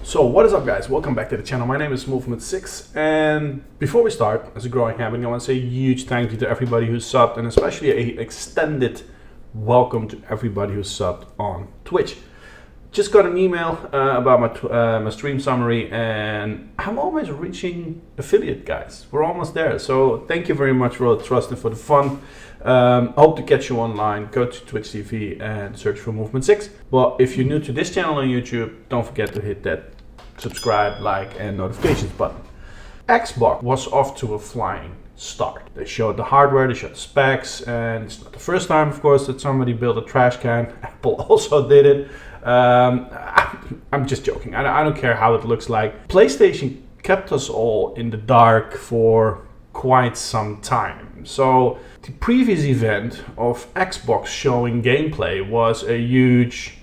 So what is up, guys? Welcome back to the channel. My name is Movement6, and before we start, as a growing habit, I want to say a huge thank you to everybody who's subbed, and especially an extended welcome to everybody who's subbed on Twitch. Just got an email about my stream summary, and I'm almost reaching affiliate, guys. We're almost there, so thank you very much for the trust and for the fun. Hope to catch you online. Go to Twitch TV and search for Movement6. But if you're new to this channel on YouTube, don't forget to hit that subscribe, like, and notifications button. Xbox was off to a flying start. They showed the hardware, they showed the specs, and it's not the first time, of course, that somebody built a trash can. Apple also did it. I'm just joking. I don't care how it looks like. PlayStation kept us all in the dark for quite some time. So the previous event of Xbox showing gameplay was a huge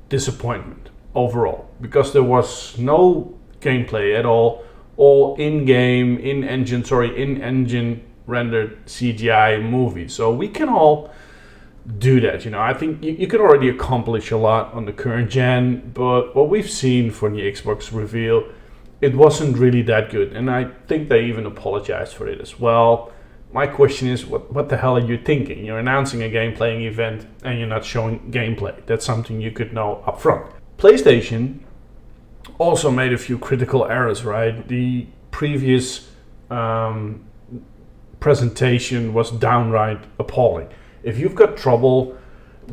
disappointment overall, because there was no gameplay at all in-game, in-engine rendered CGI movie. So we can all do that, I think you can already accomplish a lot on the current gen, but what we've seen for the Xbox reveal, it wasn't really that good, and I think they even apologized for it as well. My question is, what the hell are you thinking? You're announcing a game-playing event and you're not showing gameplay. That's something you could know up front. PlayStation also made a few critical errors, right? The previous presentation was downright appalling. If you've got trouble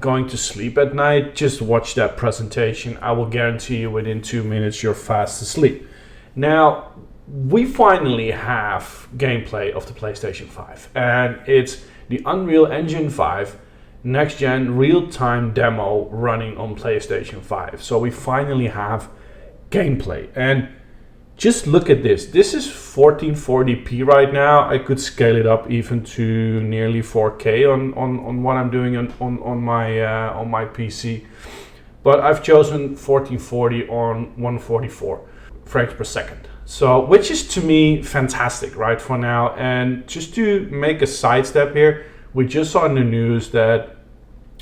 going to sleep at night, just watch that presentation. I will guarantee you within 2 minutes you're fast asleep. Now, we finally have gameplay of the PlayStation 5, and it's the Unreal Engine 5 next gen real-time demo running on PlayStation 5. So we finally have gameplay, and just look at this. This is 1440p right now. I could scale it up even to nearly 4K on what I'm doing on my PC, but I've chosen 1440 on 144 frames per second. So, which is to me fantastic, right, for now. And just to make a sidestep here, we just saw in the news that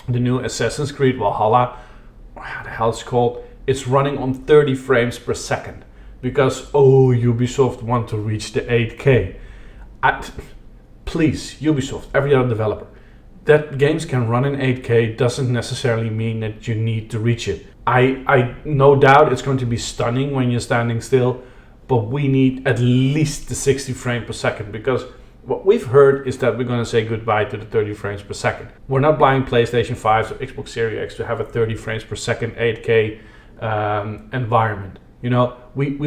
the new Assassin's Creed Valhalla, how the hell it's called, is running on 30 frames per second. Because, Ubisoft want to reach the 8K. Please, Ubisoft, every other developer, that games can run in 8K doesn't necessarily mean that you need to reach it. I no doubt it's going to be stunning when you're standing still, but we need at least the 60 frames per second, because what we've heard is that we're going to say goodbye to the 30 frames per second. We're not buying PlayStation 5s or Xbox Series X to have a 30 frames per second 8K environment. We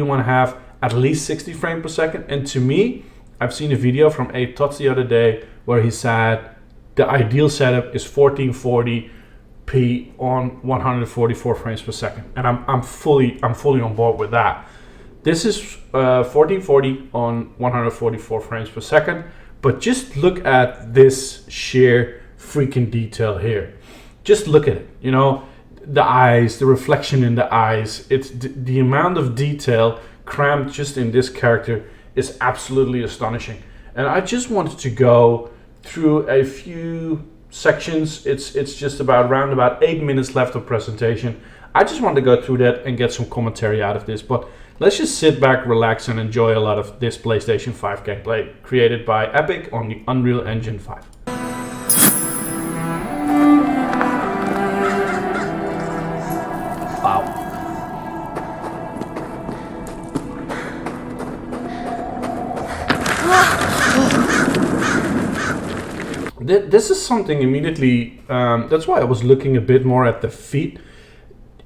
want to have at least 60 frames per second. And to me, I've seen a video from Abe Tots the other day where he said the ideal setup is 1440p on 144 frames per second, and I'm fully on board with that. This is 1440 on 144 frames per second, but just look at this sheer freaking detail here. Just look at it, the eyes, the reflection in the eyes. It's the amount of detail crammed just in this character is absolutely astonishing. And I just wanted to go through a few sections. It's just around about 8 minutes left of presentation. I just wanted to go through that and get some commentary out of this, but let's just sit back, relax, and enjoy a lot of this PlayStation 5 gameplay created by Epic on the Unreal Engine 5. Wow. This is something immediately, that's why I was looking a bit more at the feet.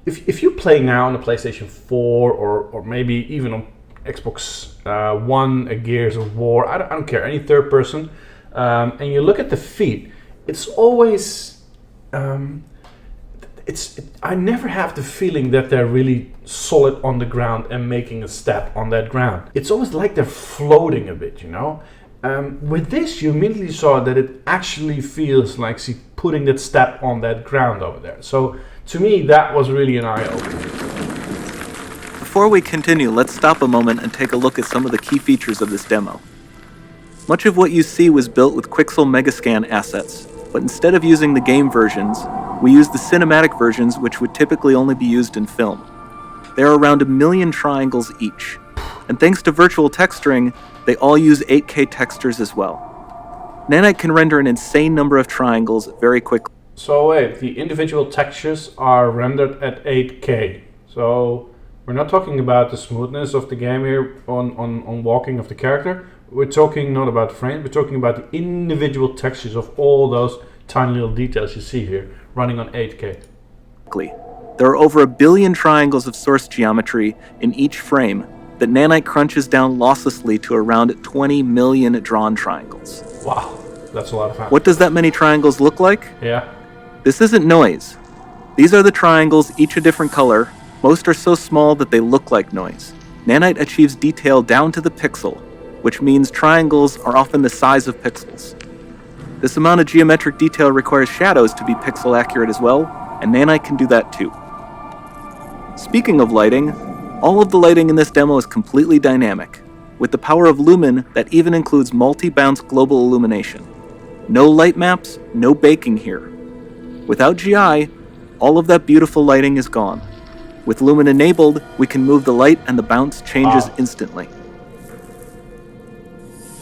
If you play now on the PlayStation 4 or maybe even on Xbox One, a Gears of War, I don't care, any third person, and you look at the feet, it's always, I never have the feeling that they're really solid on the ground and making a step on that ground. It's always like they're floating a bit, With this, you immediately saw that it actually feels like she's putting that step on that ground over there. So to me, that was really an eye-opener. Before we continue, let's stop a moment and take a look at some of the key features of this demo. Much of what you see was built with Quixel Megascan assets, but instead of using the game versions, we used the cinematic versions, which would typically only be used in film. There are around 1 million triangles each. And thanks to virtual texturing, they all use 8K textures as well. Nanite can render an insane number of triangles very quickly. So wait, the individual textures are rendered at 8K. So we're not talking about the smoothness of the game here on walking of the character. We're talking not about frames, we're talking about the individual textures of all those tiny little details you see here running on 8K. There are over 1 billion triangles of source geometry in each frame that Nanite crunches down losslessly to around 20 million drawn triangles. Wow, that's a lot of fun. What does that many triangles look like? Yeah. This isn't noise. These are the triangles, each a different color. Most are so small that they look like noise. Nanite achieves detail down to the pixel, which means triangles are often the size of pixels. This amount of geometric detail requires shadows to be pixel accurate as well, and Nanite can do that too. Speaking of lighting, all of the lighting in this demo is completely dynamic, with the power of Lumen that even includes multi-bounce global illumination. No light maps, no baking here. Without GI, all of that beautiful lighting is gone. With Lumen enabled, we can move the light and the bounce changes instantly.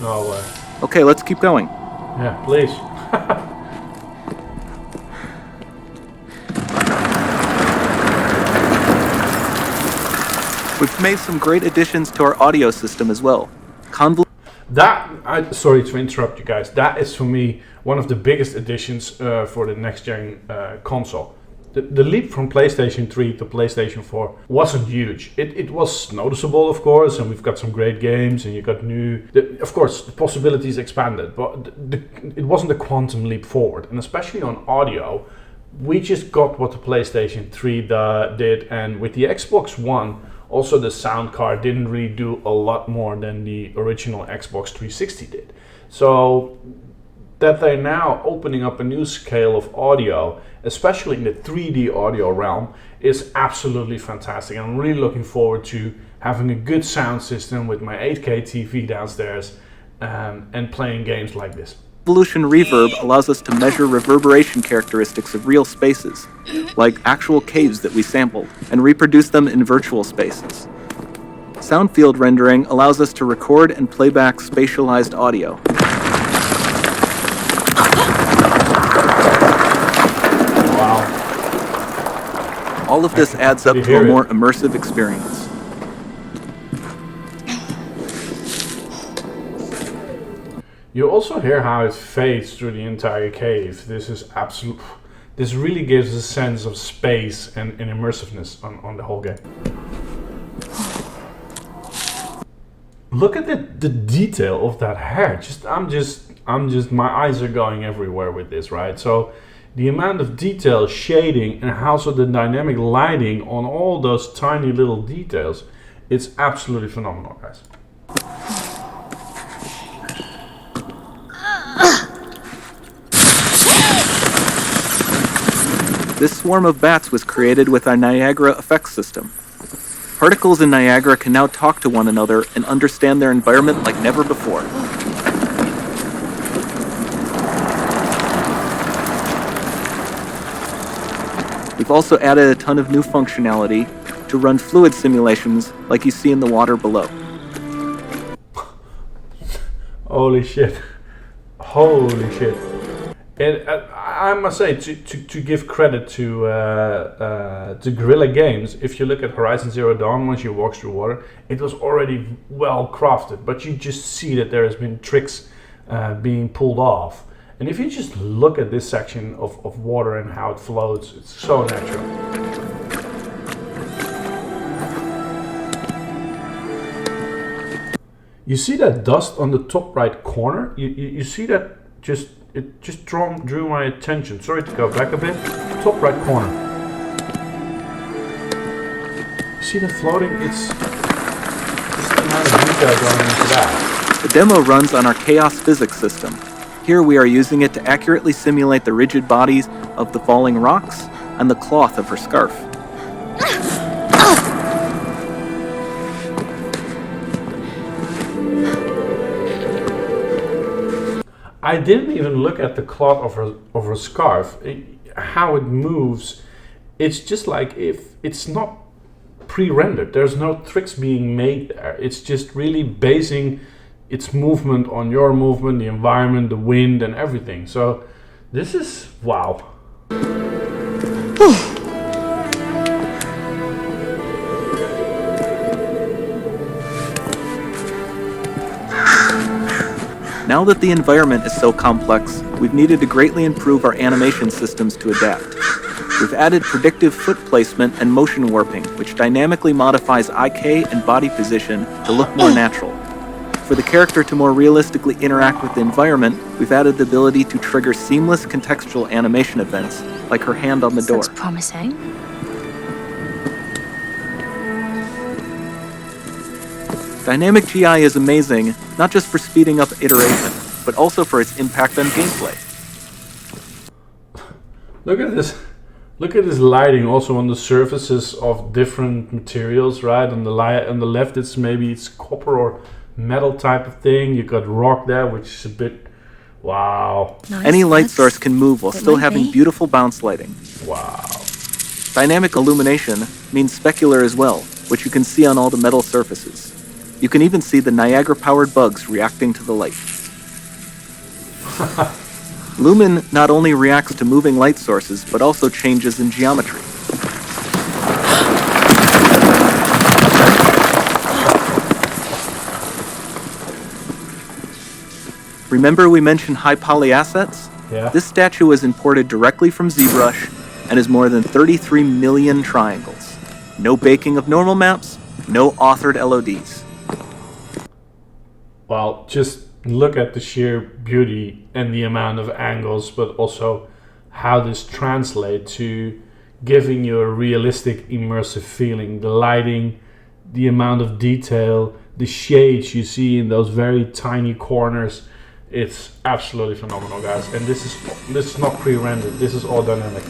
No way. Okay, let's keep going. Yeah, please. We've made some great additions to our audio system as well. Sorry to interrupt you guys. That is for me one of the biggest additions for the next gen console. The leap from PlayStation 3 to PlayStation 4 wasn't huge. It was noticeable, of course, and we've got some great games, and you got of course, the possibilities expanded, but it wasn't a quantum leap forward. And especially on audio, we just got what the PlayStation 3 did, and with the Xbox One, also the sound card didn't really do a lot more than the original Xbox 360 did. So that they're now opening up a new scale of audio, especially in the 3D audio realm, is absolutely fantastic. I'm really looking forward to having a good sound system with my 8K TV downstairs and playing games like this. Evolution Reverb allows us to measure reverberation characteristics of real spaces, like actual caves that we sampled, and reproduce them in virtual spaces. Sound field rendering allows us to record and play back spatialized audio. Wow. All of this adds up to a more immersive experience. You also hear how it fades through the entire cave. This really gives a sense of space and immersiveness on the whole game. Look at the detail of that hair. My eyes are going everywhere with this, right? So the amount of detail, shading, and also the dynamic lighting on all those tiny little details, it's absolutely phenomenal, guys. This swarm of bats was created with our Niagara effects system. Particles in Niagara can now talk to one another and understand their environment like never before. We've also added a ton of new functionality to run fluid simulations like you see in the water below. Holy shit. Holy shit. And I must say, to give credit to Guerrilla Games, if you look at Horizon Zero Dawn, once you walk through water, it was already well crafted, but you just see that there has been tricks being pulled off. And if you just look at this section of water and how it floats, it's so natural. You see that dust on the top right corner? You see that it just drew my attention. Sorry to go back a bit. Top right corner. See that floating? It's just the amount of detail going into that. The demo runs on our chaos physics system. Here we are using it to accurately simulate the rigid bodies of the falling rocks and the cloth of her scarf. I didn't even look at the cloth of her scarf, how it moves. It's just like if it's not pre-rendered. There's no tricks being made there. It's just really basing its movement on your movement, the environment, the wind, and everything. So this is wow. Now that the environment is so complex, we've needed to greatly improve our animation systems to adapt. We've added predictive foot placement and motion warping, which dynamically modifies IK and body position to look more natural. For the character to more realistically interact with the environment, we've added the ability to trigger seamless contextual animation events, like her hand on the door. Sounds promising. Dynamic GI is amazing, not just for speeding up iteration, but also for its impact on gameplay. Look at this. Look at this lighting also on the surfaces of different materials, right? On the left it's copper or metal type of thing. You got rock there, which is a bit wow. Nice. Any light source can move while still having be. beautiful bounce lighting. Wow. Dynamic illumination means specular as well, which you can see on all the metal surfaces. You can even see the Niagara-powered bugs reacting to the light. Lumen not only reacts to moving light sources, but also changes in geometry. Remember we mentioned high poly assets? Yeah. This statue was imported directly from ZBrush and is more than 33 million triangles. No baking of normal maps, no authored LODs. Well, just look at the sheer beauty and the amount of angles, but also how this translates to giving you a realistic, immersive feeling. The lighting, the amount of detail, the shades you see in those very tiny corners. It's absolutely phenomenal, guys. And this is not pre-rendered. This is all dynamic.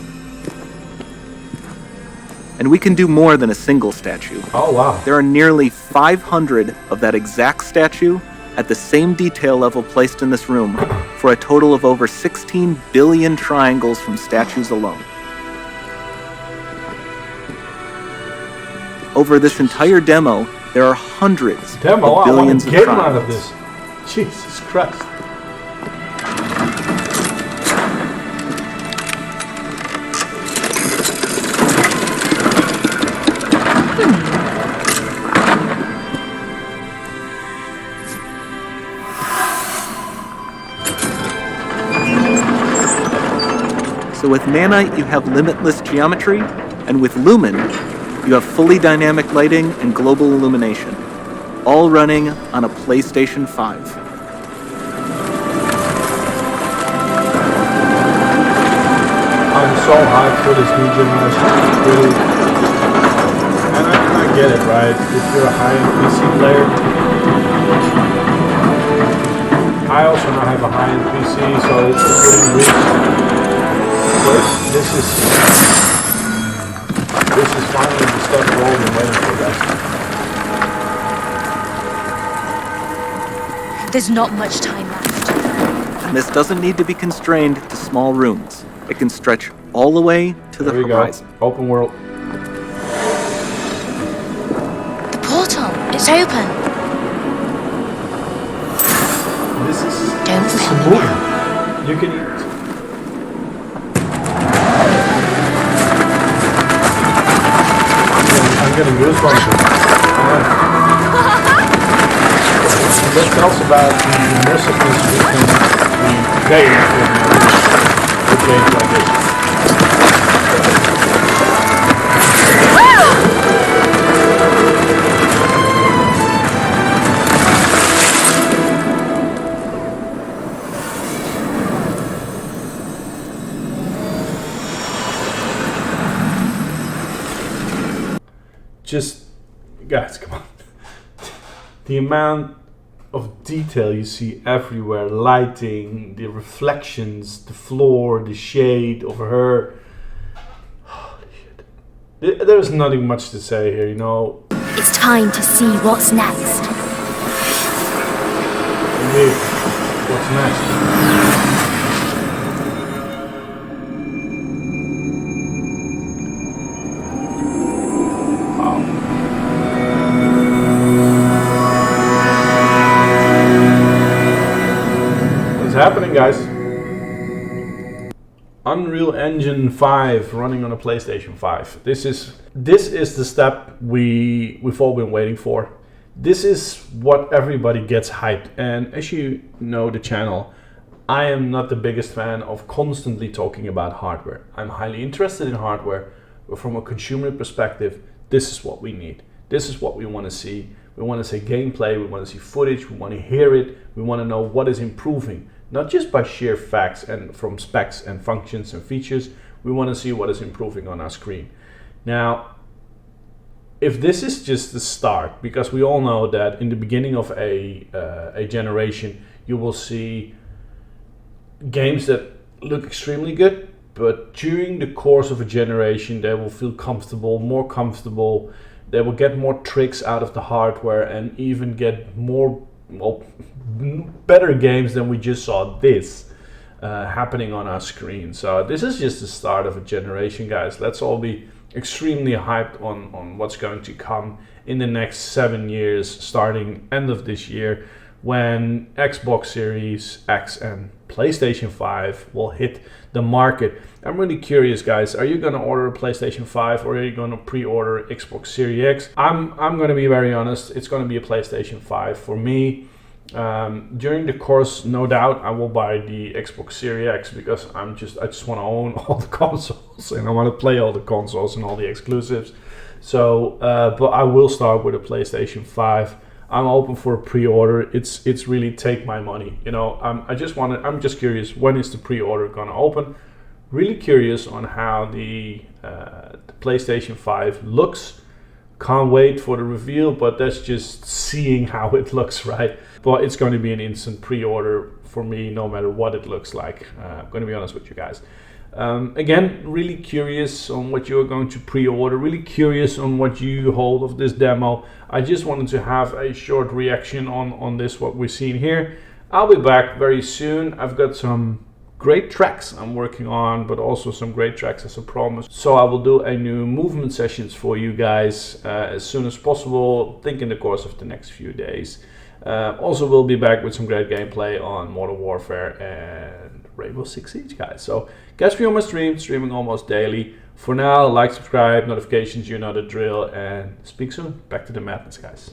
And we can do more than a single statue. Oh, wow. There are nearly 500 of that exact statue at the same detail level placed in this room, for a total of over 16 billion triangles from statues alone. Over this entire demo, there are hundreds of billions of I want to get out of triangles. this. Jesus Christ. So with Nanite, you have limitless geometry, and with Lumen, you have fully dynamic lighting and global illumination, all running on a PlayStation 5. I'm so hyped for this new generation. Really. And I get it, right? If you're a high-end PC player, I also now have a high-end PC, so it's within reach. But this is finally the stuff we're all been waiting for, guys. There's not much time left. And this doesn't need to be constrained to small rooms. It can stretch all the way to the There we horizon. go. Open world. The portal, it's open. This is Don't a fail me movie. now. You can eat. I'm getting goosebumps. That tells about the immersiveness we can gain with games like this. Just, guys, come on. The amount of detail you see everywhere, lighting, the reflections, the floor, the shade over her. Holy shit. There's nothing much to say here, you know. It's time to see what's next. Indeed. What's next? Wow. happening, guys? Unreal Engine 5 running on a PlayStation 5. This is the step we've all been waiting for. This is what everybody gets hyped. And as you know the channel, I am not the biggest fan of constantly talking about hardware. I'm highly interested in hardware, but from a consumer perspective, this is what we need. This is what we want to see. We want to see gameplay, we want to see footage, we want to hear it, we want to know what is improving. Not just by sheer facts and from specs and functions and features, we want to see what is improving on our screen. Now, if this is just the start, because we all know that in the beginning of a generation, you will see games that look extremely good, but during the course of a generation, they will feel comfortable, more comfortable. They will get more tricks out of the hardware and even get more, well, better games than we just saw this happening on our screen. So this is just the start of a generation, guys. Let's all be extremely hyped on what's going to come in the next 7 years, starting end of this year, when Xbox Series X and PlayStation 5 will hit the market. I'm really curious, guys. Are you going to order a PlayStation 5 or are you going to pre-order Xbox Series X? I'm going to be very honest. It's going to be a PlayStation 5 for me. During the course, no doubt, I will buy the Xbox Series X because I just want to own all the consoles and I want to play all the consoles and all the exclusives. So, but I will start with a PlayStation 5. I'm open for a pre-order. It's really take my money. You know, I'm just curious, when is the pre-order gonna open? Really curious on how the PlayStation 5 looks. Can't wait for the reveal, but that's just seeing how it looks, right? But it's going to be an instant pre-order for me, no matter what it looks like. I'm going to be honest with you guys. Again, really curious on what you're going to pre-order, really curious on what you hold of this demo. I just wanted to have a short reaction on this, what we're seeing here. I'll be back very soon. I've got some great tracks I'm working on, but also some great tracks as a promise. So I will do a new movement sessions for you guys as soon as possible, I think in the course of the next few days. Also, we'll be back with some great gameplay on Modern Warfare and Rainbow Six Siege, guys. So catch me on my stream, streaming almost daily. For now, like, subscribe, notifications, you know the drill, and speak soon. Back to the madness, guys.